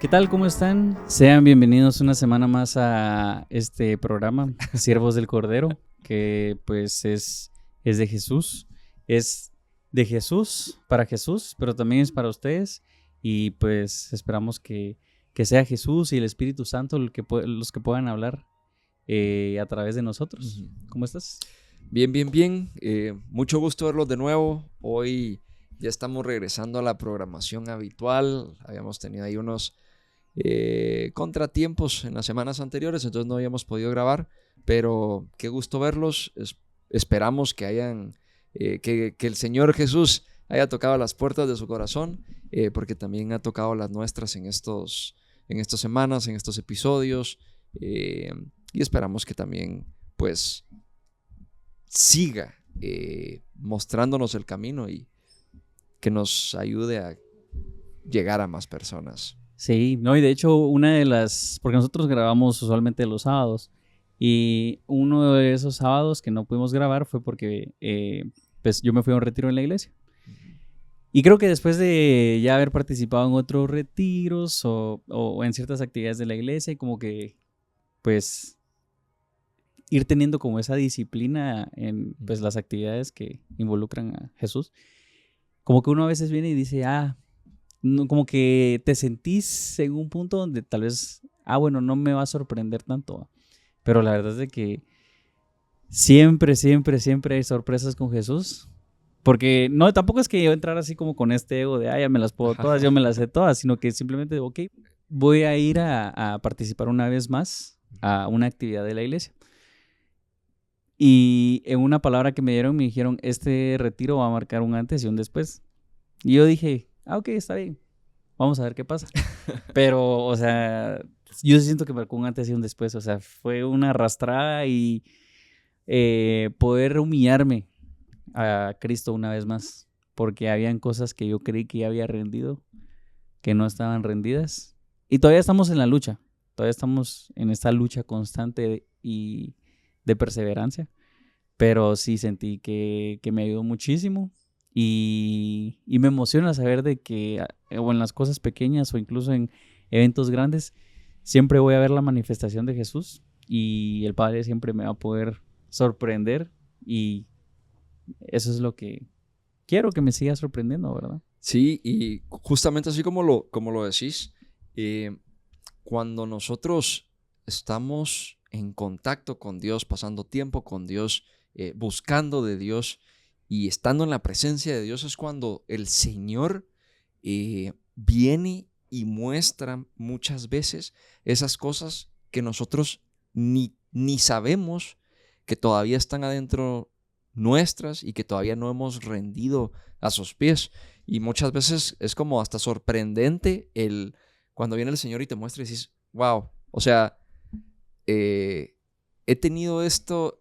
¿Qué tal? ¿Cómo están? Sean bienvenidos una semana más a este programa, Siervos del Cordero, que pues es de Jesús. Es de Jesús, para Jesús, pero también es para ustedes. Y pues esperamos que sea Jesús y el Espíritu Santo los que puedan hablar a través de nosotros. ¿Cómo estás? Bien. Mucho gusto verlos de nuevo. Hoy ya estamos regresando a la programación habitual. Habíamos tenido ahí unos contratiempos en las semanas anteriores, entonces no habíamos podido grabar, pero qué gusto verlos. Esperamos que hayan que el Señor Jesús haya tocado las puertas de su corazón, porque también ha tocado las nuestras en estas semanas, en estos episodios, y esperamos que también pues siga mostrándonos el camino y que nos ayude a llegar a más personas. Sí, no, y de hecho porque nosotros grabamos usualmente los sábados, y uno de esos sábados que no pudimos grabar fue porque pues yo me fui a un retiro en la iglesia. Y creo que después de ya haber participado en otros retiros o en ciertas actividades de la iglesia, y como que pues ir teniendo como esa disciplina en pues las actividades que involucran a Jesús, como que uno a veces viene y dice, no, como que te sentís en un punto donde tal vez, bueno, no me va a sorprender tanto. Pero la verdad es de que siempre hay sorpresas con Jesús. Porque no, tampoco es que yo entrar así como con este ego de, ya me las puedo todas, yo me las sé todas, sino que simplemente, ok, voy a ir a participar una vez más a una actividad de la iglesia. Y en una palabra que me dieron, me dijeron, este retiro va a marcar un antes y un después. Y yo dije, ok, está bien, vamos a ver qué pasa. Pero, o sea, yo siento que marcó un antes y un después. O sea, fue una arrastrada y poder humillarme a Cristo una vez más. Porque habían cosas que yo creí que ya había rendido, que no estaban rendidas. Y todavía estamos en la lucha. Todavía estamos en esta lucha constante y de perseverancia. Pero sí sentí que me ayudó muchísimo. Y me emociona saber de que o en las cosas pequeñas o incluso en eventos grandes siempre voy a ver la manifestación de Jesús, y el Padre siempre me va a poder sorprender, y eso es lo que quiero que me siga sorprendiendo, ¿verdad? Sí, y justamente así como lo decís, cuando nosotros estamos en contacto con Dios, pasando tiempo con Dios, buscando de Dios y estando en la presencia de Dios, es cuando el Señor viene y muestra muchas veces esas cosas que nosotros ni sabemos que todavía están adentro nuestras y que todavía no hemos rendido a sus pies. Y muchas veces es como hasta sorprendente cuando viene el Señor y te muestra y dices, wow, o sea, he tenido esto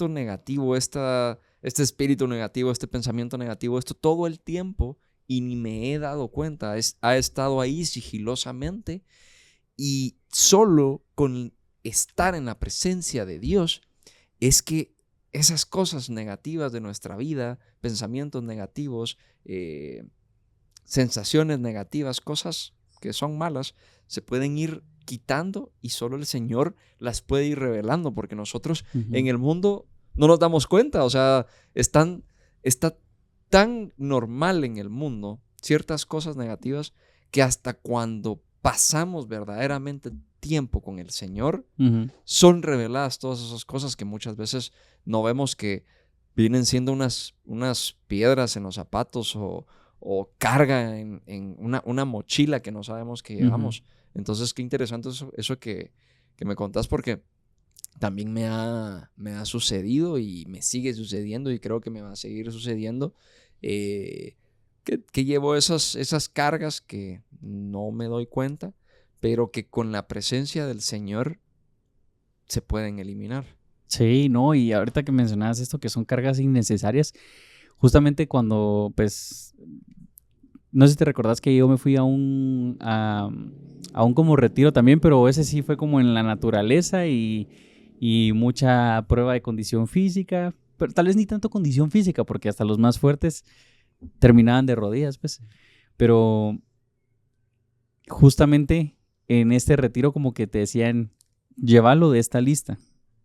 negativo, este espíritu negativo, este pensamiento negativo, esto todo el tiempo y ni me he dado cuenta. Ha estado ahí sigilosamente, y solo con estar en la presencia de Dios es que esas cosas negativas de nuestra vida, pensamientos negativos, sensaciones negativas, cosas que son malas, se pueden ir quitando, y solo el Señor las puede ir revelando, porque nosotros en el mundo no nos damos cuenta. O sea, está tan normal en el mundo ciertas cosas negativas que hasta cuando pasamos verdaderamente tiempo con el Señor, son reveladas todas esas cosas que muchas veces no vemos, que vienen siendo unas piedras en los zapatos o carga en una mochila que no sabemos que llevamos. Entonces, qué interesante eso que me contás, porque también me ha sucedido y me sigue sucediendo, y creo que me va a seguir sucediendo, que llevo esas cargas que no me doy cuenta, pero que con la presencia del Señor se pueden eliminar. Sí, no, y ahorita que mencionabas esto, que son cargas innecesarias, justamente cuando, pues, no sé si te recordás que yo me fui a un como retiro también, pero ese sí fue como en la naturaleza y mucha prueba de condición física, pero tal vez ni tanto condición física, porque hasta los más fuertes terminaban de rodillas, pues. Pero justamente en este retiro como que te decían, llévalo de esta lista,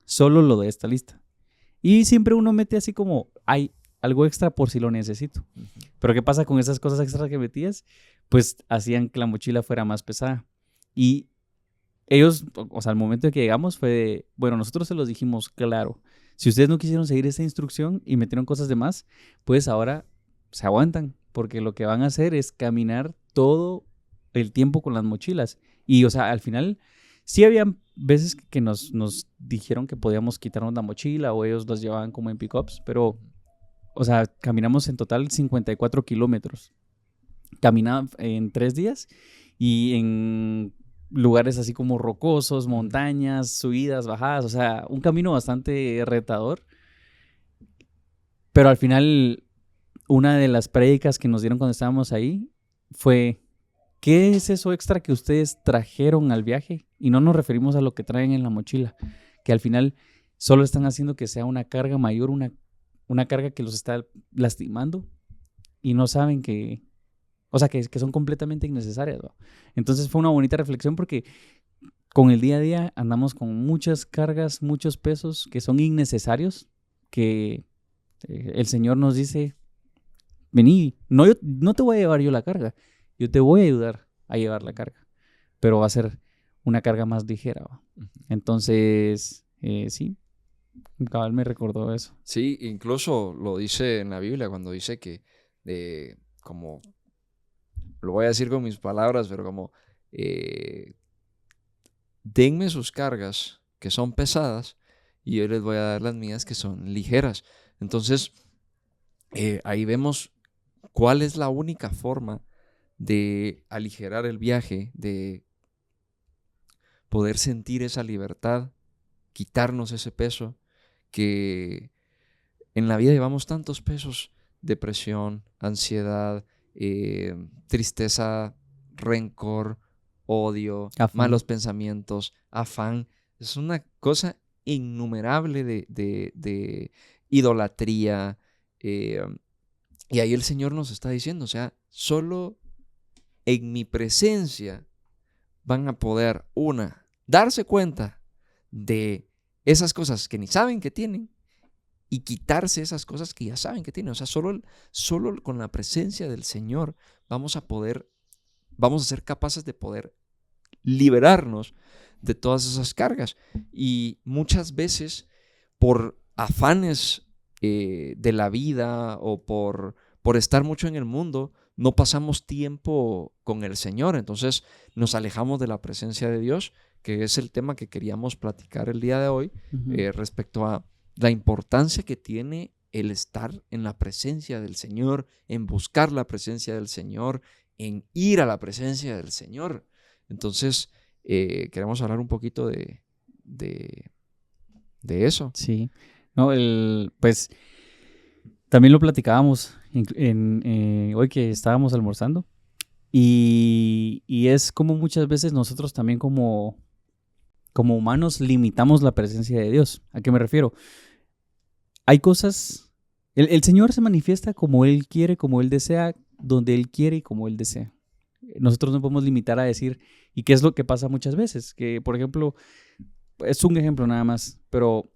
solo lo de esta lista. Y siempre uno mete así como, hay algo extra por si lo necesito. Pero ¿qué pasa con esas cosas extras que metías? Pues hacían que la mochila fuera más pesada. Y ellos, o sea, al momento de que llegamos fue de, bueno, nosotros se los dijimos claro. Si ustedes no quisieron seguir esa instrucción y metieron cosas de más, pues ahora se aguantan, porque lo que van a hacer es caminar todo el tiempo con las mochilas. Y, o sea, al final, sí había veces que nos dijeron que podíamos quitarnos la mochila o ellos los llevaban como en pickups, pero, o sea, caminamos en total 54 kilómetros. Caminaba en 3 días y en lugares así como rocosos, montañas, subidas, bajadas, o sea, un camino bastante retador. Pero al final, una de las prédicas que nos dieron cuando estábamos ahí fue, ¿qué es eso extra que ustedes trajeron al viaje? Y no nos referimos a lo que traen en la mochila, que al final solo están haciendo que sea una carga mayor, una carga que los está lastimando y no saben que, o sea, que son completamente innecesarias, ¿no? Entonces fue una bonita reflexión porque con el día a día andamos con muchas cargas, muchos pesos que son innecesarios, que el Señor nos dice, vení, no te voy a llevar yo la carga, yo te voy a ayudar a llevar la carga, pero va a ser una carga más ligera, ¿va? Entonces, sí, cabal me recordó eso. Sí, incluso lo dice en la Biblia cuando dice que, como, lo voy a decir con mis palabras, pero como, denme sus cargas que son pesadas y yo les voy a dar las mías que son ligeras. Entonces, ahí vemos cuál es la única forma de aligerar el viaje, de poder sentir esa libertad, quitarnos ese peso, que en la vida llevamos tantos pesos: depresión, ansiedad, tristeza, rencor, odio, Afán. malos pensamientos, afán. Es una cosa innumerable de idolatría. Y ahí el Señor nos está diciendo, o sea, solo en mi presencia van a poder, darse cuenta de esas cosas que ni saben que tienen y quitarse esas cosas que ya saben que tienen. O sea, solo con la presencia del Señor vamos a ser capaces de poder liberarnos de todas esas cargas. Y muchas veces, por afanes de la vida o por estar mucho en el mundo, no pasamos tiempo con el Señor. Entonces nos alejamos de la presencia de Dios, que es el tema que queríamos platicar el día de hoy, respecto a la importancia que tiene el estar en la presencia del Señor, en buscar la presencia del Señor, en ir a la presencia del Señor. Entonces, queremos hablar un poquito de eso. Sí, no, pues también lo platicábamos hoy que estábamos almorzando y es como muchas veces nosotros también como humanos limitamos la presencia de Dios. ¿A qué me refiero? Hay cosas, el Señor se manifiesta como Él quiere, como Él desea, donde Él quiere y como Él desea. Nosotros no podemos limitar a decir, ¿y qué es lo que pasa muchas veces? Que, por ejemplo, es un ejemplo nada más, pero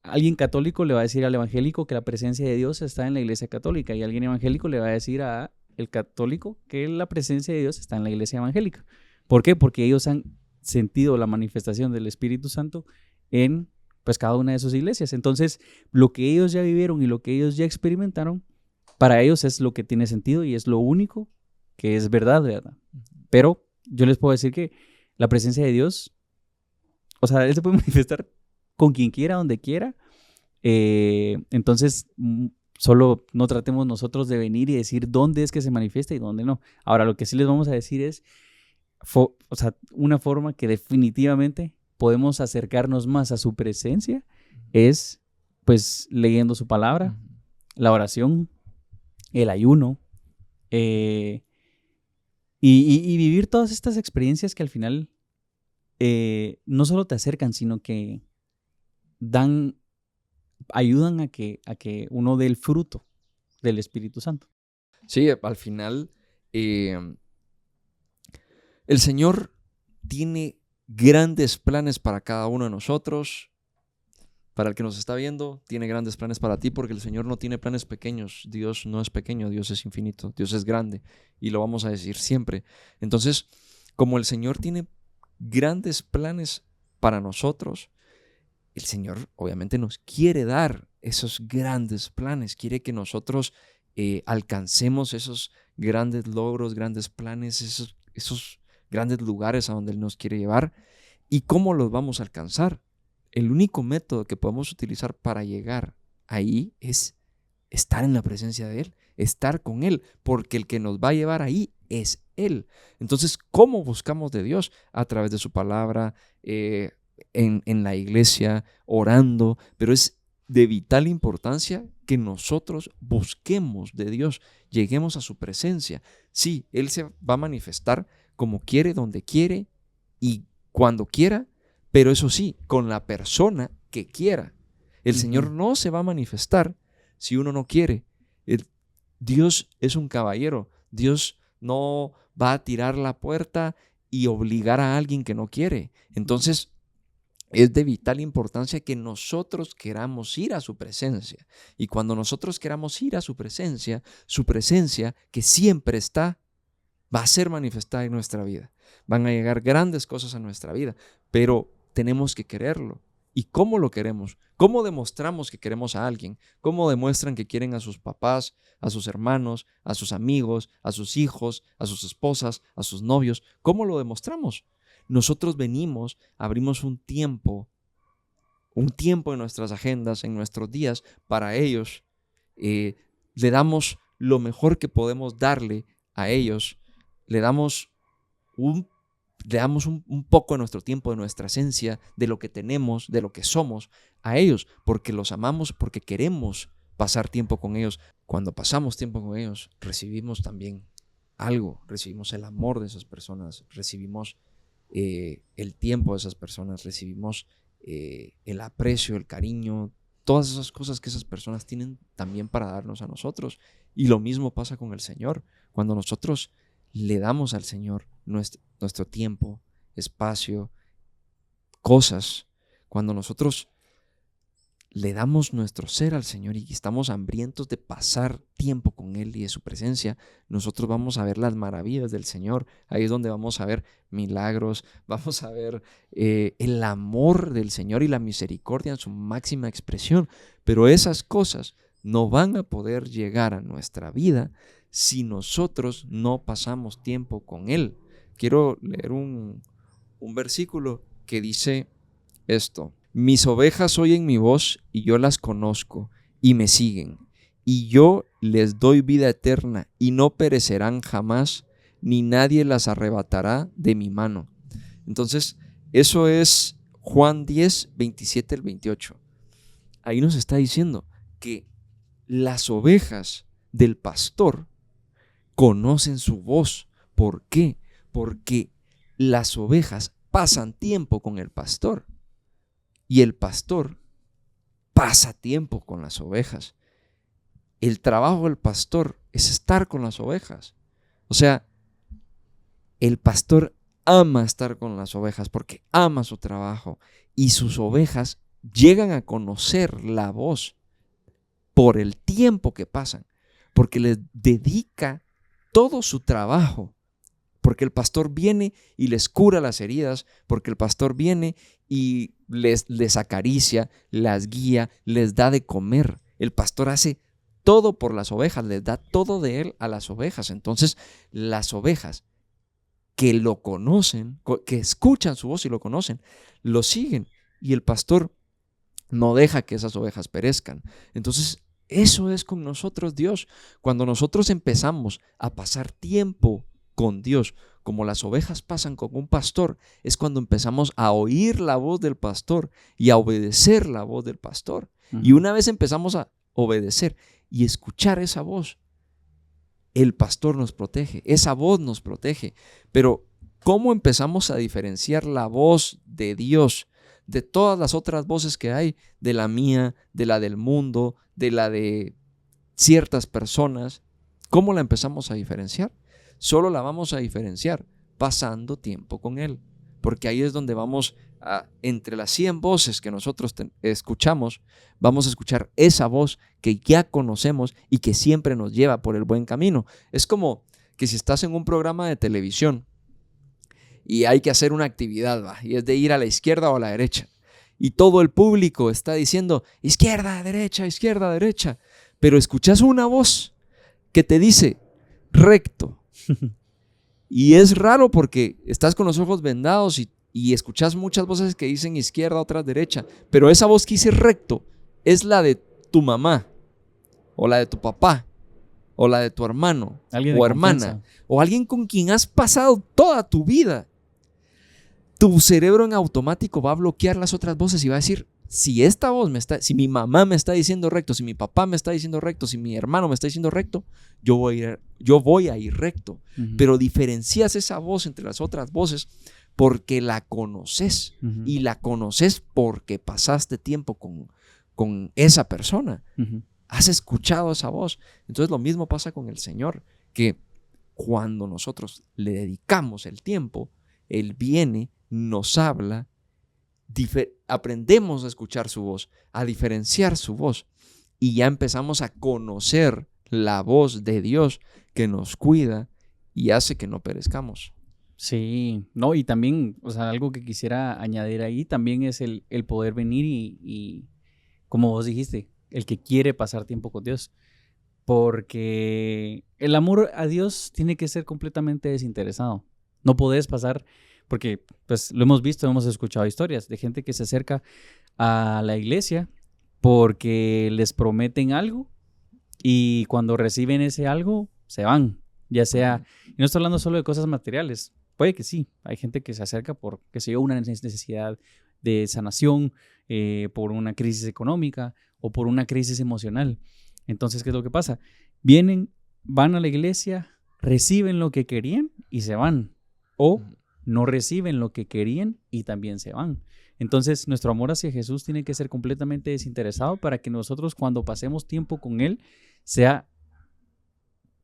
alguien católico le va a decir al evangélico que la presencia de Dios está en la iglesia católica y alguien evangélico le va a decir a el católico que la presencia de Dios está en la iglesia evangélica. ¿Por qué? Porque ellos han sentido la manifestación del Espíritu Santo en pues cada una de sus iglesias. Entonces, lo que ellos ya vivieron y lo que ellos ya experimentaron, para ellos es lo que tiene sentido y es lo único que es verdad, ¿verdad? Pero yo les puedo decir que la presencia de Dios, o sea, Él se puede manifestar con quien quiera, donde quiera. Entonces, solo no tratemos nosotros de venir y decir dónde es que se manifiesta y dónde no. Ahora, lo que sí les vamos a decir es, o sea, una forma que definitivamente podemos acercarnos más a su presencia es, pues, leyendo su palabra, la oración, el ayuno, y vivir todas estas experiencias que al final no solo te acercan, sino que ayudan a que uno dé el fruto del Espíritu Santo. Sí, al final El Señor tiene grandes planes para cada uno de nosotros. Para el que nos está viendo, tiene grandes planes para ti, porque el Señor no tiene planes pequeños. Dios no es pequeño, Dios es infinito, Dios es grande, y lo vamos a decir siempre. Entonces, como el Señor tiene grandes planes para nosotros, el Señor obviamente nos quiere dar esos grandes planes, quiere que nosotros alcancemos esos grandes logros, grandes planes, esos grandes lugares a donde Él nos quiere llevar. ¿Y cómo los vamos a alcanzar? El único método que podemos utilizar para llegar ahí es estar en la presencia de Él, estar con Él, porque el que nos va a llevar ahí es Él. Entonces, ¿cómo buscamos de Dios? A través de su palabra, en la iglesia, orando, pero es de vital importancia que nosotros busquemos de Dios, lleguemos a su presencia. Sí, Él se va a manifestar como quiere, donde quiere y cuando quiera, pero eso sí, con la persona que quiera. El Señor no se va a manifestar si uno no quiere. Dios es un caballero. Dios no va a tirar la puerta y obligar a alguien que no quiere. Entonces, es de vital importancia que nosotros queramos ir a su presencia. Y cuando nosotros queramos ir a su presencia que siempre está, va a ser manifestada en nuestra vida. Van a llegar grandes cosas a nuestra vida, pero tenemos que quererlo. ¿Y cómo lo queremos? ¿Cómo demostramos que queremos a alguien? ¿Cómo demuestran que quieren a sus papás, a sus hermanos, a sus amigos, a sus hijos, a sus esposas, a sus novios? ¿Cómo lo demostramos? Nosotros venimos, abrimos un tiempo en nuestras agendas, en nuestros días para ellos. Le damos lo mejor que podemos darle a ellos. Le damos un poco de nuestro tiempo, de nuestra esencia, de lo que tenemos, de lo que somos a ellos, porque los amamos, porque queremos pasar tiempo con ellos. Cuando pasamos tiempo con ellos, recibimos también algo, recibimos el amor de esas personas, recibimos el tiempo de esas personas, recibimos el aprecio, el cariño, todas esas cosas que esas personas tienen también para darnos a nosotros. Y lo mismo pasa con el Señor. Cuando nosotros le damos al Señor nuestro tiempo, espacio, cosas, cuando nosotros le damos nuestro ser al Señor y estamos hambrientos de pasar tiempo con Él y de su presencia, nosotros vamos a ver las maravillas del Señor. Ahí es donde vamos a ver milagros, vamos a ver el amor del Señor y la misericordia en su máxima expresión. Pero esas cosas no van a poder llegar a nuestra vida si nosotros no pasamos tiempo con Él. Quiero leer un versículo que dice esto: mis ovejas oyen mi voz y yo las conozco y me siguen, y yo les doy vida eterna y no perecerán jamás, ni nadie las arrebatará de mi mano. Entonces, eso es Juan 10, 27 al 28. Ahí nos está diciendo que las ovejas del pastor conocen su voz. ¿Por qué? Porque las ovejas pasan tiempo con el pastor y el pastor pasa tiempo con las ovejas. El trabajo del pastor es estar con las ovejas. O sea, el pastor ama estar con las ovejas porque ama su trabajo, y sus ovejas llegan a conocer la voz por el tiempo que pasan, porque les dedica todo su trabajo, porque el pastor viene y les cura las heridas, porque el pastor viene y les acaricia, las guía, les da de comer. El pastor hace todo por las ovejas, les da todo de él a las ovejas. Entonces, las ovejas que lo conocen, que escuchan su voz y lo conocen, lo siguen, y el pastor no deja que esas ovejas perezcan. Entonces, eso es con nosotros Dios. Cuando nosotros empezamos a pasar tiempo con Dios, como las ovejas pasan con un pastor, es cuando empezamos a oír la voz del pastor y a obedecer la voz del pastor. Y una vez empezamos a obedecer y escuchar esa voz, el pastor nos protege, esa voz nos protege. Pero ¿cómo empezamos a diferenciar la voz de Dios de todas las otras voces que hay? De la mía, de la del mundo, de la de ciertas personas. ¿Cómo la empezamos a diferenciar? Solo la vamos a diferenciar pasando tiempo con Él. Porque ahí es donde vamos entre las 100 voces que nosotros escuchamos, vamos a escuchar esa voz que ya conocemos y que siempre nos lleva por el buen camino. Es como que si estás en un programa de televisión y hay que hacer una actividad, y es de ir a la izquierda o a la derecha, y todo el público está diciendo izquierda, derecha, pero escuchas una voz que te dice recto. Y es raro porque estás con los ojos vendados y escuchas muchas voces que dicen izquierda, otras derecha, pero esa voz que dice recto es la de tu mamá, o la de tu papá, o la de tu hermano, o hermana, o alguien con quien has pasado toda tu vida. Tu cerebro en automático va a bloquear las otras voces y va a decir, si esta voz si mi mamá me está diciendo recto, si mi papá me está diciendo recto, si mi hermano me está diciendo recto, yo voy a ir recto. Uh-huh. Pero diferencias esa voz entre las otras voces porque la conoces. Uh-huh. Y la conoces porque pasaste tiempo con esa persona. Uh-huh. Has escuchado esa voz. Entonces lo mismo pasa con el Señor, que cuando nosotros le dedicamos el tiempo, Él viene, nos habla, aprendemos a escuchar su voz, a diferenciar su voz, y ya empezamos a conocer la voz de Dios que nos cuida y hace que no perezcamos. Sí, no, y también, o sea, algo que quisiera añadir ahí también es el poder venir y, como vos dijiste, el que quiere pasar tiempo con Dios. Porque el amor a Dios tiene que ser completamente desinteresado. No podés pasar, porque pues lo hemos visto, hemos escuchado historias de gente que se acerca a la iglesia porque les prometen algo y cuando reciben ese algo se van. Ya sea, y no estoy hablando solo de cosas materiales, puede que sí, hay gente que se acerca por, qué sé yo, una necesidad de sanación, por una crisis económica o por una crisis emocional. Entonces, ¿qué es lo que pasa? Vienen, van a la iglesia, reciben lo que querían y se van. O no reciben lo que querían y también se van. Entonces, nuestro amor hacia Jesús tiene que ser completamente desinteresado para que nosotros, cuando pasemos tiempo con Él, sea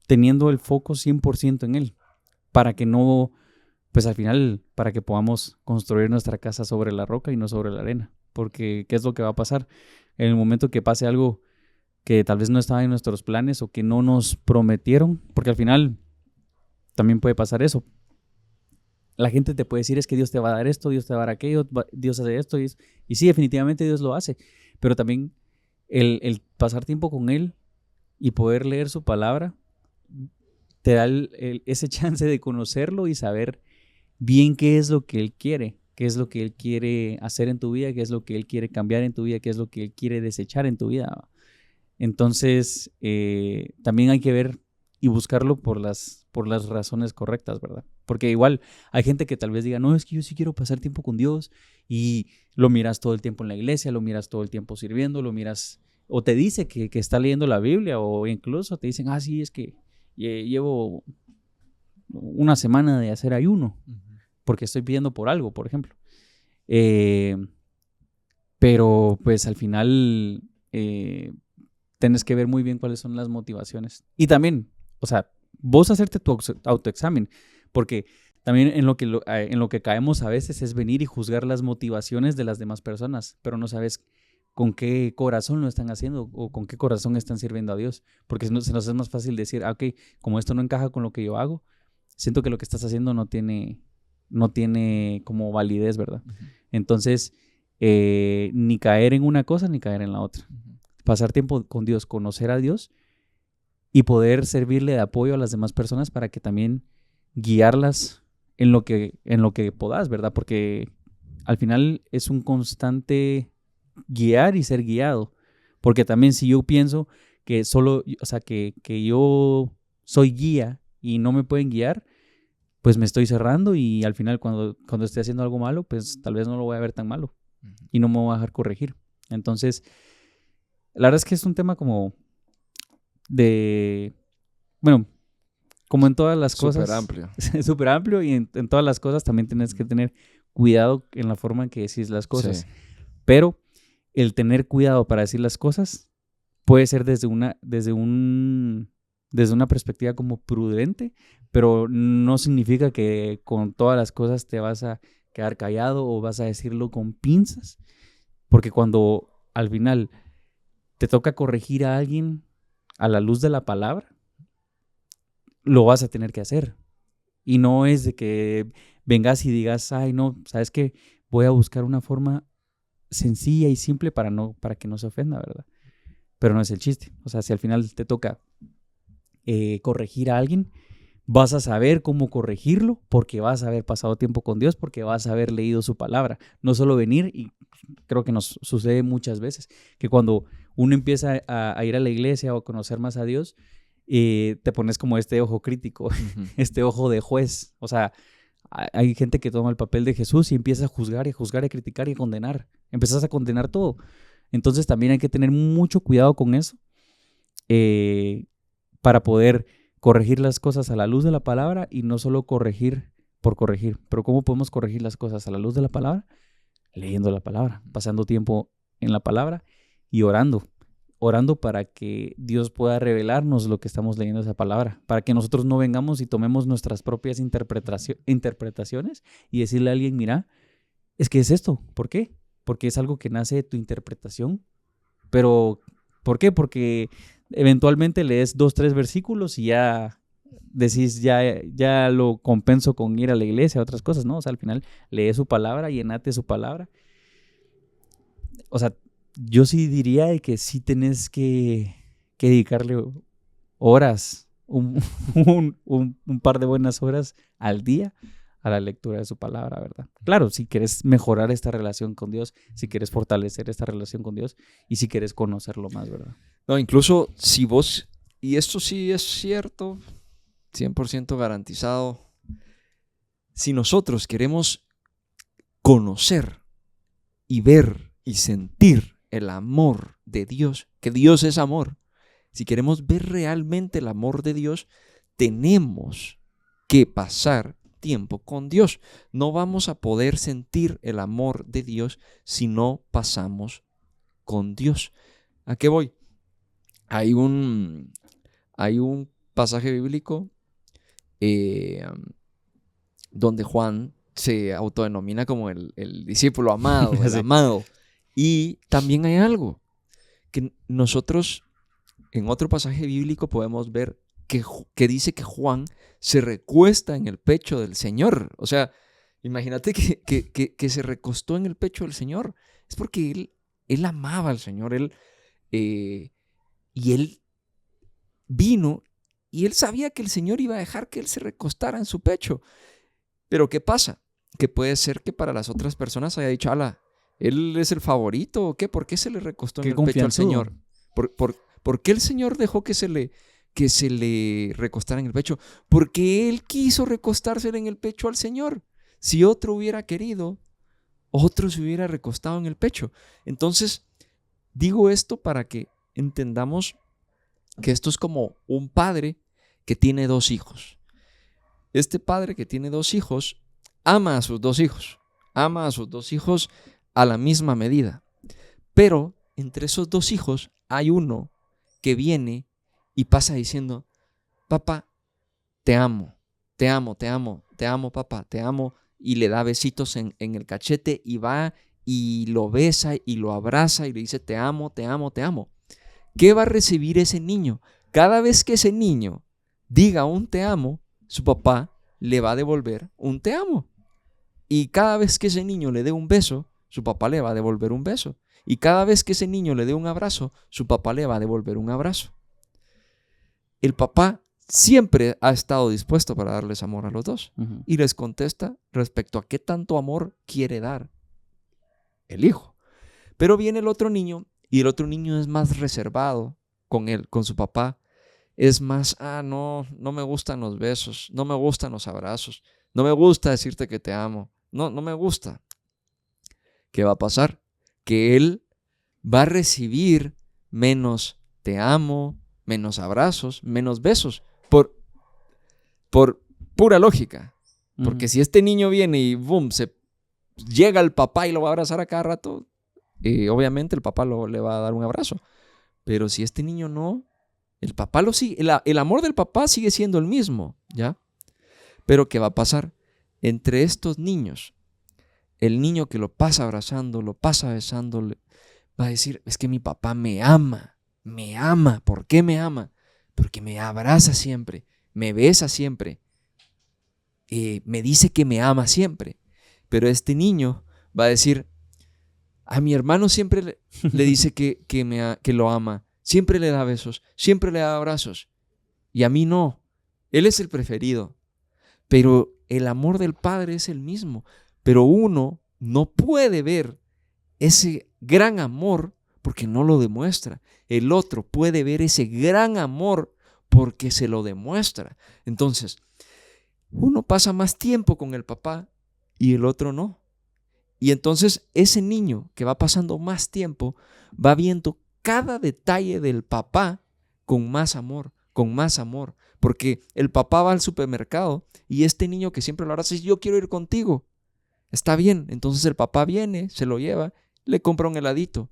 teniendo el foco 100% en Él. Para que no, pues al final, para que podamos construir nuestra casa sobre la roca y no sobre la arena. Porque, ¿qué es lo que va a pasar? En el momento que pase algo que tal vez no estaba en nuestros planes o que no nos prometieron, porque al final también puede pasar eso. La gente te puede decir, es que Dios te va a dar esto, Dios te va a dar aquello, Dios hace esto, y sí, definitivamente Dios lo hace, pero también el pasar tiempo con Él y poder leer su palabra te da ese chance de conocerlo y saber bien qué es lo que Él quiere, qué es lo que Él quiere hacer en tu vida, qué es lo que Él quiere cambiar en tu vida, qué es lo que Él quiere desechar en tu vida. Entonces, también hay que ver y buscarlo por las razones correctas, ¿verdad? Porque igual hay gente que tal vez diga, no, es que yo sí quiero pasar tiempo con Dios, y lo miras todo el tiempo en la iglesia, lo miras todo el tiempo sirviendo, lo miras, o te dice que está leyendo la Biblia, o incluso te dicen, sí, es que llevo una semana de hacer ayuno, porque estoy pidiendo por algo, por ejemplo. Pero pues al final tienes que ver muy bien cuáles son las motivaciones. Y también, o sea, vos hacerte tu autoexamen, porque también en lo que caemos a veces es venir y juzgar las motivaciones de las demás personas, pero no sabes con qué corazón lo están haciendo o con qué corazón están sirviendo a Dios, porque se nos es más fácil decir, ok, como esto no encaja con lo que yo hago, siento que lo que estás haciendo no tiene como validez, ¿verdad? Uh-huh. Entonces, ni caer en una cosa ni caer en la otra. Uh-huh. Pasar tiempo con Dios, conocer a Dios y poder servirle de apoyo a las demás personas para que también guiarlas en lo que podás, ¿verdad? Porque al final es un constante guiar y ser guiado. Porque también si yo pienso que solo, o sea, que yo soy guía y no me pueden guiar, pues me estoy cerrando y al final cuando esté haciendo algo malo, pues tal vez no lo voy a ver tan malo y no me voy a dejar corregir. Entonces, la verdad es que es un tema como como en todas las cosas. Súper amplio. Súper amplio, y en todas las cosas también tienes que tener cuidado en la forma en que decís las cosas. Sí. Pero el tener cuidado para decir las cosas puede ser desde un desde una perspectiva como prudente, pero no significa que con todas las cosas te vas a quedar callado o vas a decirlo con pinzas, porque cuando al final te toca corregir a alguien a la luz de la palabra, lo vas a tener que hacer. Y no es de que vengas y digas, ay, no, ¿sabes qué? Voy a buscar una forma sencilla y simple para que no se ofenda, ¿verdad? Pero no es el chiste. O sea, si al final te toca corregir a alguien, vas a saber cómo corregirlo porque vas a haber pasado tiempo con Dios, porque vas a haber leído su palabra. No solo venir, y creo que nos sucede muchas veces, que cuando uno empieza a ir a la iglesia o a conocer más a Dios, te pones como este ojo crítico, este ojo de juez. O sea, hay gente que toma el papel de Jesús y empieza a juzgar y juzgar y criticar y condenar. Empiezas a condenar todo. Entonces también hay que tener mucho cuidado con eso para poder corregir las cosas a la luz de la palabra y no solo corregir por corregir. Pero ¿cómo podemos corregir las cosas a la luz de la palabra? Leyendo la palabra, pasando tiempo en la palabra y orando para que Dios pueda revelarnos lo que estamos leyendo esa palabra, para que nosotros no vengamos y tomemos nuestras propias interpretaciones y decirle a alguien, mira, es que es esto, ¿por qué? Porque es algo que nace de tu interpretación, pero ¿por qué? Porque eventualmente lees 2, 3 versículos y ya decís, ya lo compenso con ir a la iglesia, otras cosas, ¿no? O sea, al final lee su palabra, llenate su palabra. O sea, yo sí diría que sí tenés que dedicarle horas, un par de buenas horas al día a la lectura de su palabra, ¿verdad? Claro, si quieres mejorar esta relación con Dios, si quieres fortalecer esta relación con Dios y si quieres conocerlo más, ¿verdad? No, incluso si vos, y esto sí es cierto, 100% garantizado, si nosotros queremos conocer y ver y sentir el amor de Dios, que Dios es amor, si queremos ver realmente el amor de Dios, tenemos que pasar tiempo con Dios. No vamos a poder sentir el amor de Dios si no pasamos con Dios. ¿A qué voy? Hay un pasaje bíblico donde Juan se autodenomina como el discípulo amado, el amado. Y también hay algo que nosotros en otro pasaje bíblico podemos ver que dice que Juan se recuesta en el pecho del Señor. O sea, imagínate que se recostó en el pecho del Señor. Es porque él amaba al Señor. Y él vino y él sabía que el Señor iba a dejar que él se recostara en su pecho. Pero ¿qué pasa? Que puede ser que para las otras personas haya dicho, ala, ¿él es el favorito o qué? ¿Por qué se le recostó en el pecho al Señor? ¿Por qué el Señor dejó que se le recostara en el pecho? Porque Él quiso recostarse en el pecho al Señor. Si otro hubiera querido, otro se hubiera recostado en el pecho. Entonces, digo esto para que entendamos que esto es como un padre que tiene 2 hijos. Este padre que tiene 2 hijos ama a sus 2 hijos. Ama a sus 2 hijos a la misma medida. Pero entre esos 2 hijos hay uno que viene y pasa diciendo, papá, te amo, te amo, te amo, te amo, papá, te amo. Y le da besitos en el cachete y va y lo besa y lo abraza y le dice, te amo, te amo, te amo. ¿Qué va a recibir ese niño? Cada vez que ese niño diga un te amo, su papá le va a devolver un te amo. Y cada vez que ese niño le dé un beso, su papá le va a devolver un beso. Y cada vez que ese niño le dé un abrazo, su papá le va a devolver un abrazo. El papá siempre ha estado dispuesto para darles amor a los 2. Uh-huh. Y les contesta respecto a qué tanto amor quiere dar el hijo. Pero viene el otro niño y el otro niño es más reservado con él, con su papá. Es más, no me gustan los besos, no me gustan los abrazos, no me gusta decirte que te amo, no me gusta. ¿Qué va a pasar? Que él va a recibir menos te amo, menos abrazos, menos besos, por pura lógica. Porque si este niño viene y boom, llega el papá y lo va a abrazar a cada rato, obviamente el papá le va a dar un abrazo. Pero si este niño no, El papá lo sigue, el amor del papá sigue siendo el mismo, ¿ya? Pero ¿qué va a pasar? Entre estos niños, el niño que lo pasa abrazando, lo pasa besando, va a decir, es que mi papá me ama, me ama. ¿Por qué me ama? Porque me abraza siempre, me besa siempre, me dice que me ama siempre. Pero este niño va a decir, a mi hermano siempre le dice que lo ama, siempre le da besos, siempre le da abrazos, y a mí no. Él es el preferido, pero el amor del Padre es el mismo. Pero uno no puede ver ese gran amor porque no lo demuestra. El otro puede ver ese gran amor porque se lo demuestra. Entonces, uno pasa más tiempo con el papá y el otro no. Y entonces ese niño que va pasando más tiempo va viendo cada detalle del papá con más amor, con más amor. Porque el papá va al supermercado y este niño que siempre lo abraza dice, yo quiero ir contigo. Está bien, entonces el papá viene, se lo lleva, le compra un heladito.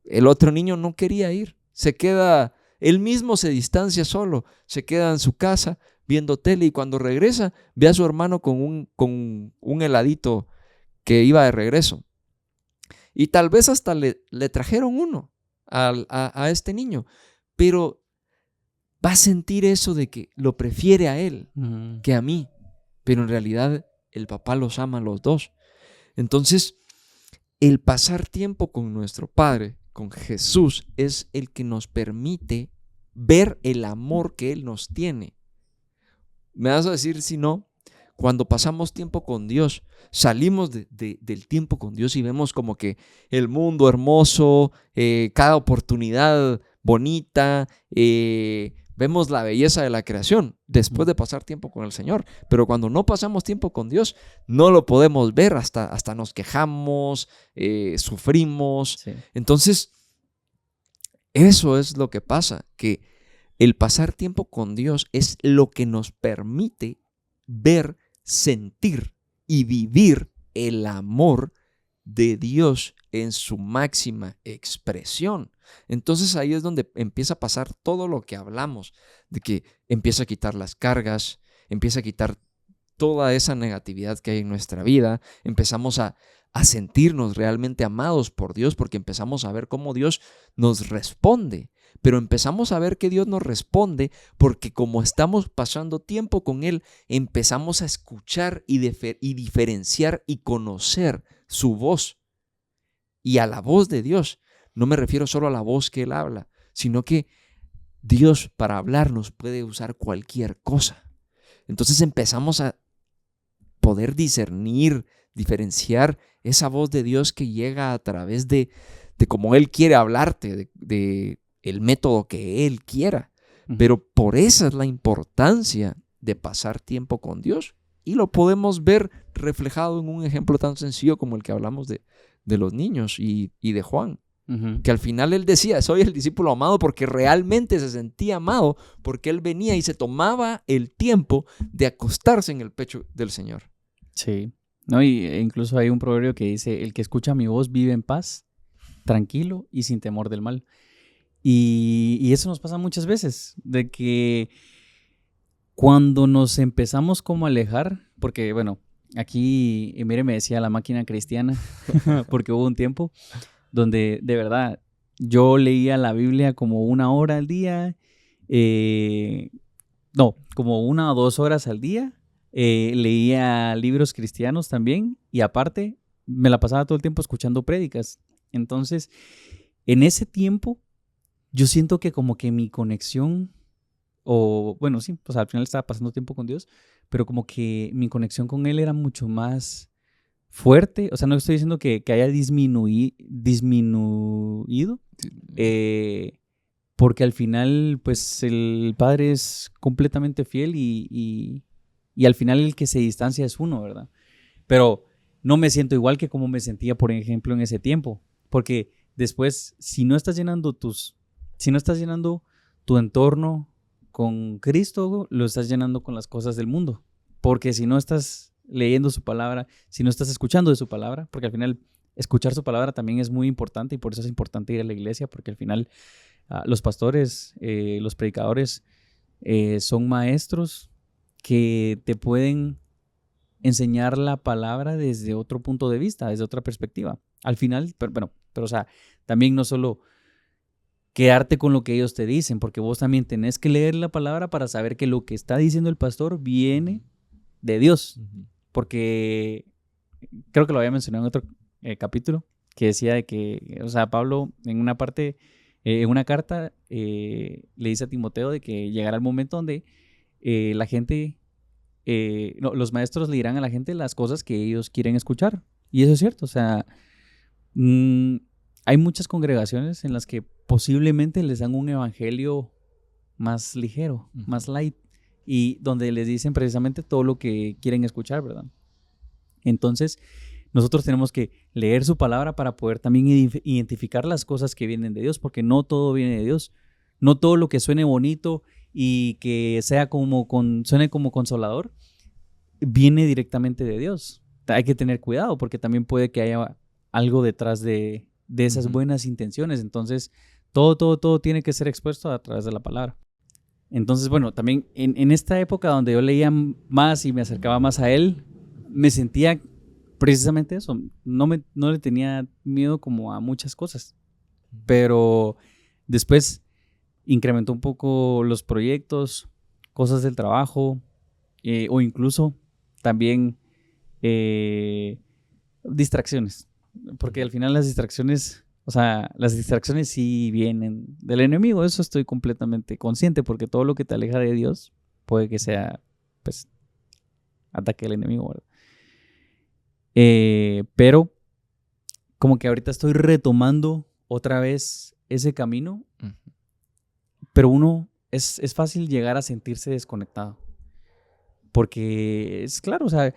El otro niño no quería ir, se queda, él mismo se distancia solo, se queda en su casa viendo tele y cuando regresa ve a su hermano con un heladito que iba de regreso. Y tal vez hasta le trajeron uno a este niño, pero va a sentir eso de que lo prefiere a él que a mí, pero en realidad el papá los ama a los dos. Entonces, el pasar tiempo con nuestro Padre, con Jesús, es el que nos permite ver el amor que Él nos tiene. Me vas a decir si no, cuando pasamos tiempo con Dios, salimos del tiempo con Dios y vemos como que el mundo hermoso, cada oportunidad bonita, vemos la belleza de la creación después de pasar tiempo con el Señor. Pero cuando no pasamos tiempo con Dios, no lo podemos ver, hasta nos quejamos, sufrimos. Sí. Entonces, eso es lo que pasa, que el pasar tiempo con Dios es lo que nos permite ver, sentir y vivir el amor de Dios en su máxima expresión. Entonces ahí es donde empieza a pasar todo lo que hablamos, de que empieza a quitar las cargas, empieza a quitar toda esa negatividad que hay en nuestra vida, empezamos a sentirnos realmente amados por Dios porque empezamos a ver cómo Dios nos responde. Pero empezamos a ver que Dios nos responde porque como estamos pasando tiempo con Él, empezamos a escuchar y diferenciar y conocer su voz. Y a la voz de Dios, no me refiero solo a la voz que Él habla, sino que Dios para hablarnos puede usar cualquier cosa. Entonces empezamos a poder discernir, diferenciar esa voz de Dios que llega a través de cómo Él quiere hablarte, de el método que Él quiera. Pero por esa es la importancia de pasar tiempo con Dios. Y lo podemos ver reflejado en un ejemplo tan sencillo como el que hablamos de los niños y de Juan. Que al final él decía, soy el discípulo amado porque realmente se sentía amado, porque él venía y se tomaba el tiempo de acostarse en el pecho del Señor. Sí, no, y incluso hay un proverbio que dice, el que escucha mi voz vive en paz, tranquilo y sin temor del mal. Y eso nos pasa muchas veces, de que cuando nos empezamos como a alejar, porque bueno, aquí, mire, me decía la máquina cristiana, porque hubo un tiempo donde de verdad yo leía la Biblia como 1 hora al día, como 1 o 2 horas al día, leía libros cristianos también y aparte me la pasaba todo el tiempo escuchando prédicas. Entonces, en ese tiempo, yo siento que como que mi conexión, sí, pues al final estaba pasando tiempo con Dios, pero como que mi conexión con Él era mucho más fuerte. O sea, no estoy diciendo que haya disminuido, porque al final, pues el Padre es completamente fiel y al final el que se distancia es uno, ¿verdad? Pero no me siento igual que como me sentía, por ejemplo, en ese tiempo, porque después, si no estás llenando tu entorno con Cristo, lo estás llenando con las cosas del mundo. Porque si no estás leyendo su palabra, si no estás escuchando de su palabra, porque al final escuchar su palabra también es muy importante y por eso es importante ir a la iglesia, porque al final los pastores, los predicadores son maestros que te pueden enseñar la palabra desde otro punto de vista, desde otra perspectiva. Al final, pero o sea, también no solo quedarte con lo que ellos te dicen, porque vos también tenés que leer la palabra para saber que lo que está diciendo el pastor viene de Dios. Porque creo que lo había mencionado en otro capítulo, que decía de que, o sea, Pablo en una parte, en una carta, le dice a Timoteo de que llegará el momento donde la gente, los maestros le dirán a la gente las cosas que ellos quieren escuchar. Y eso es cierto, o sea, hay muchas congregaciones en las que posiblemente les dan un evangelio más ligero, más light, y donde les dicen precisamente todo lo que quieren escuchar, ¿verdad? Entonces, nosotros tenemos que leer su palabra para poder también identificar las cosas que vienen de Dios, porque no todo viene de Dios. No todo lo que suene bonito y que sea suene como consolador, viene directamente de Dios. Hay que tener cuidado, porque también puede que haya algo detrás de esas buenas intenciones. Entonces, todo tiene que ser expuesto a través de la palabra. Entonces, bueno, también en esta época donde yo leía más y me acercaba más a él, me sentía precisamente eso. No le tenía miedo como a muchas cosas. Pero después incrementó un poco los proyectos, cosas del trabajo, o incluso también distracciones. Porque al final las distracciones sí vienen del enemigo. Eso estoy completamente consciente, porque todo lo que te aleja de Dios puede que sea, pues, ataque del enemigo, ¿verdad? Pero como que ahorita estoy retomando otra vez ese camino, pero es fácil llegar a sentirse desconectado. Porque es claro, o sea,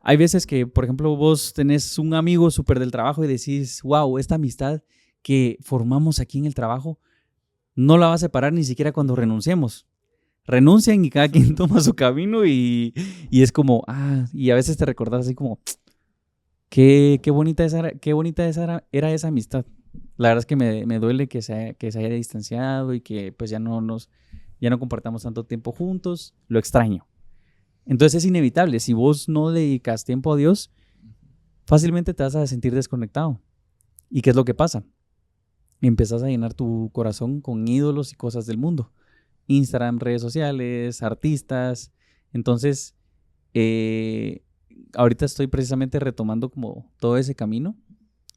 hay veces que, por ejemplo, vos tenés un amigo súper del trabajo y decís, wow, esta amistad que formamos aquí en el trabajo no la va a separar ni siquiera cuando renunciemos. Renuncian y cada quien toma su camino y es como, y a veces te recordás así como, qué bonita era esa amistad. La verdad es que me duele que se haya distanciado y que pues ya no compartamos tanto tiempo juntos. Lo extraño. Entonces es inevitable. Si vos no dedicas tiempo a Dios, fácilmente te vas a sentir desconectado. ¿Y qué es lo que pasa? Empezás a llenar tu corazón con ídolos y cosas del mundo. Instagram, redes sociales, artistas. Entonces, ahorita estoy precisamente retomando como todo ese camino.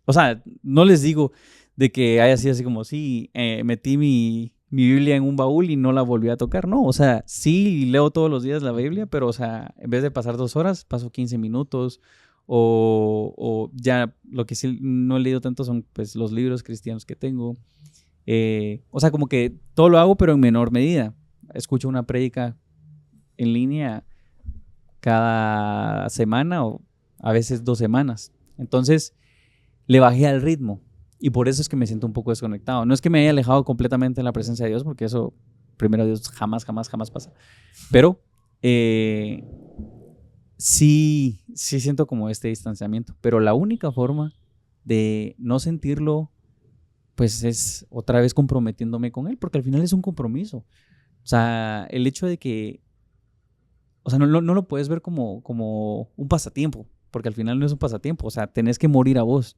O sea, no les digo de que haya sido así como, sí, metí mi Biblia en un baúl y no la volví a tocar. No, o sea, sí leo todos los días la Biblia, pero, o sea, en vez de pasar 2 horas, paso 15 minutos. O ya lo que sí no he leído tanto son pues los libros cristianos que tengo. O sea, como que todo lo hago, pero en menor medida. Escucho una prédica en línea cada semana o a veces 2 semanas. Entonces, le bajé al ritmo y por eso es que me siento un poco desconectado. No es que me haya alejado completamente de la presencia de Dios, porque eso, primero Dios, jamás pasa. Pero sí siento como este distanciamiento. Pero la única forma de no sentirlo, pues es otra vez comprometiéndome con Él, porque al final es un compromiso. O sea, el hecho de que, o sea, no lo puedes ver como un pasatiempo, porque al final no es un pasatiempo. O sea, tenés que morir a vos.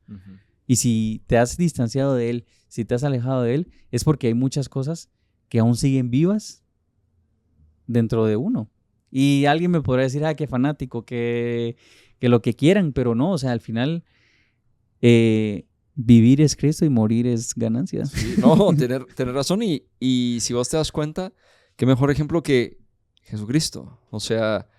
Y si te has distanciado de Él, si te has alejado de Él, es porque hay muchas cosas que aún siguen vivas dentro de uno. Y alguien me podrá decir, qué fanático, que lo que quieran, pero no, o sea, al final vivir es Cristo y morir es ganancia. Sí, no, tener razón. Y si vos te das cuenta, qué mejor ejemplo que Jesucristo. O sea,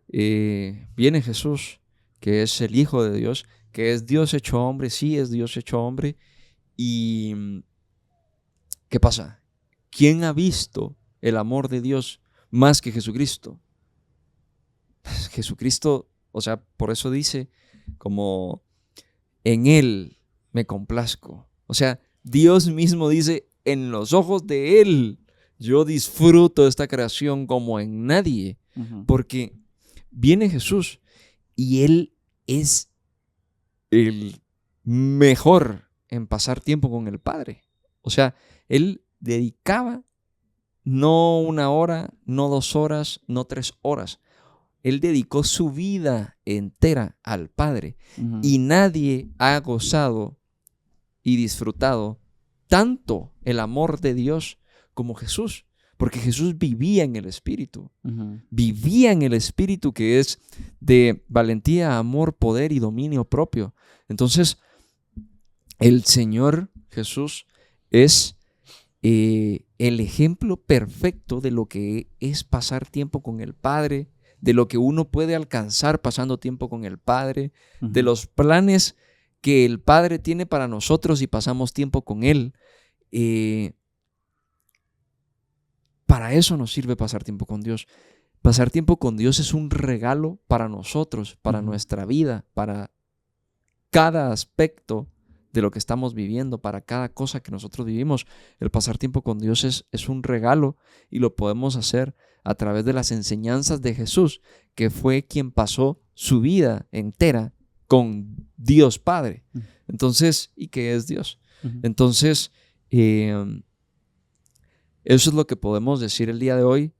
viene Jesús, que es el Hijo de Dios, que es Dios hecho hombre, sí es Dios hecho hombre. Y ¿qué pasa? ¿Quién ha visto el amor de Dios más que Jesucristo? Jesucristo, o sea, por eso dice como en Él me complazco. O sea, Dios mismo dice, en los ojos de Él yo disfruto esta creación como en nadie. Porque viene Jesús y Él es el mejor en pasar tiempo con el Padre. O sea, Él dedicaba no 1 hora, no 2 horas, no 3 horas. Él dedicó su vida entera al Padre. Ujú. Y nadie ha gozado y disfrutado tanto el amor de Dios como Jesús. Porque Jesús vivía en el Espíritu. Ujú. Vivía en el Espíritu, que es de valentía, amor, poder y dominio propio. Entonces, el Señor Jesús es el ejemplo perfecto de lo que es pasar tiempo con el Padre, de lo que uno puede alcanzar pasando tiempo con el Padre, de Ujú. los planes que el Padre tiene para nosotros y pasamos tiempo con Él. Para eso nos sirve pasar tiempo con Dios. Pasar tiempo con Dios es un regalo para nosotros, para Ujú. nuestra vida, para cada aspecto de lo que estamos viviendo, para cada cosa que nosotros vivimos. El pasar tiempo con Dios es un regalo y lo podemos hacer a través de las enseñanzas de Jesús, que fue quien pasó su vida entera con Dios Padre. Ujú. Entonces, ¿y qué es Dios? Ujú. Entonces, eso es lo que podemos decir el día de hoy,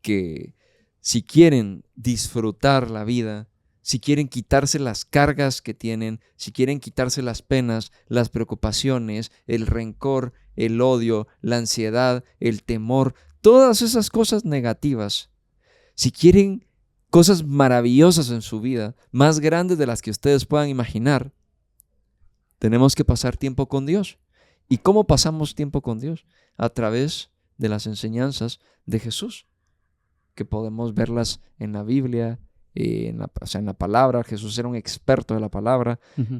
que si quieren disfrutar la vida, si quieren quitarse las cargas que tienen, si quieren quitarse las penas, las preocupaciones, el rencor, el odio, la ansiedad, el temor, todas esas cosas negativas, si quieren cosas maravillosas en su vida, más grandes de las que ustedes puedan imaginar, tenemos que pasar tiempo con Dios. ¿Y cómo pasamos tiempo con Dios? A través de las enseñanzas de Jesús, que podemos verlas en la Biblia, en la palabra. Jesús era un experto de la palabra. Ujú.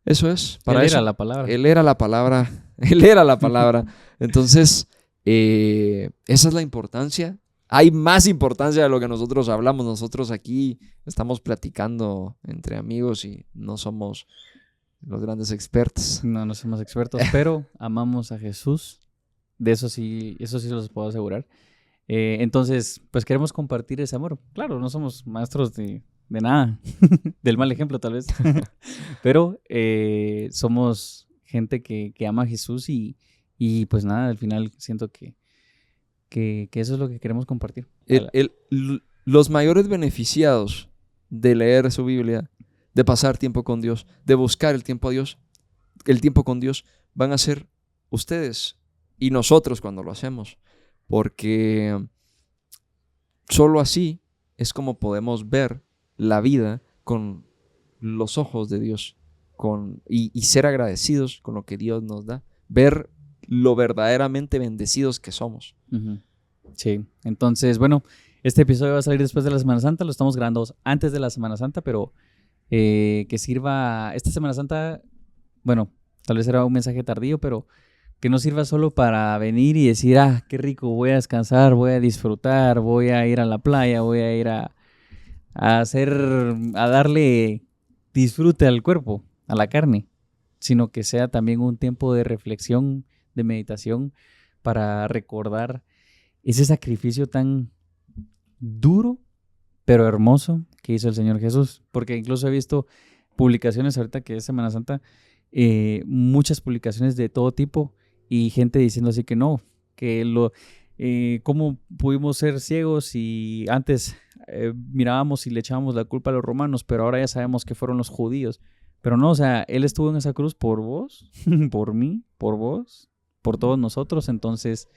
Eso es, para Él eso. era la palabra. Él era la palabra. Él era la palabra. Entonces, esa es la importancia. Hay más importancia de lo que nosotros hablamos. Nosotros aquí estamos platicando entre amigos y no somos los grandes expertos. No somos expertos, pero amamos a Jesús. De eso sí los puedo asegurar. Entonces, pues queremos compartir ese amor. Claro, no somos maestros de nada, del mal ejemplo tal vez, pero somos gente que ama a Jesús y pues nada, al final siento que eso es lo que queremos compartir. Los mayores beneficiados de leer su Biblia, de pasar tiempo con Dios, de buscar el tiempo con Dios, van a ser ustedes y nosotros cuando lo hacemos. Porque solo así es como podemos ver la vida con los ojos de Dios y ser agradecidos con lo que Dios nos da. Ver lo verdaderamente bendecidos que somos. Uh-huh. Sí, entonces, bueno, este episodio va a salir después de la Semana Santa. Lo estamos grabando antes de la Semana Santa, pero que sirva esta Semana Santa, bueno, tal vez era un mensaje tardío, pero que no sirva solo para venir y decir, qué rico, voy a descansar, voy a disfrutar, voy a ir a la playa, voy a ir a darle disfrute al cuerpo, a la carne, sino que sea también un tiempo de reflexión, de meditación, para recordar ese sacrificio tan duro, pero hermoso que hizo el Señor Jesús. Porque incluso he visto publicaciones ahorita que es Semana Santa, muchas publicaciones de todo tipo, y gente diciendo así que no, que cómo pudimos ser ciegos y antes mirábamos y le echábamos la culpa a los romanos, pero ahora ya sabemos que fueron los judíos. Pero no, o sea, Él estuvo en esa cruz por vos, por mí, por vos, por todos nosotros. Entonces,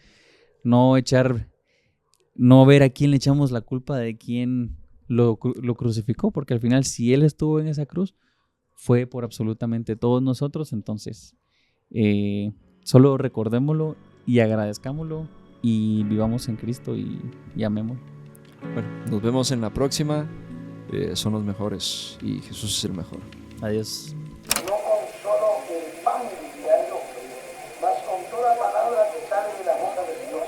no ver a quién le echamos la culpa de quién lo crucificó, porque al final si Él estuvo en esa cruz, fue por absolutamente todos nosotros. Entonces, solo recordémoslo y agradezcámoslo y vivamos en Cristo y amémoslo. Bueno, nos vemos en la próxima. Son los mejores y Jesús es el mejor. Adiós. No con solo el pan vivirá el hombre, mas con toda palabra que sale de la boca de Dios.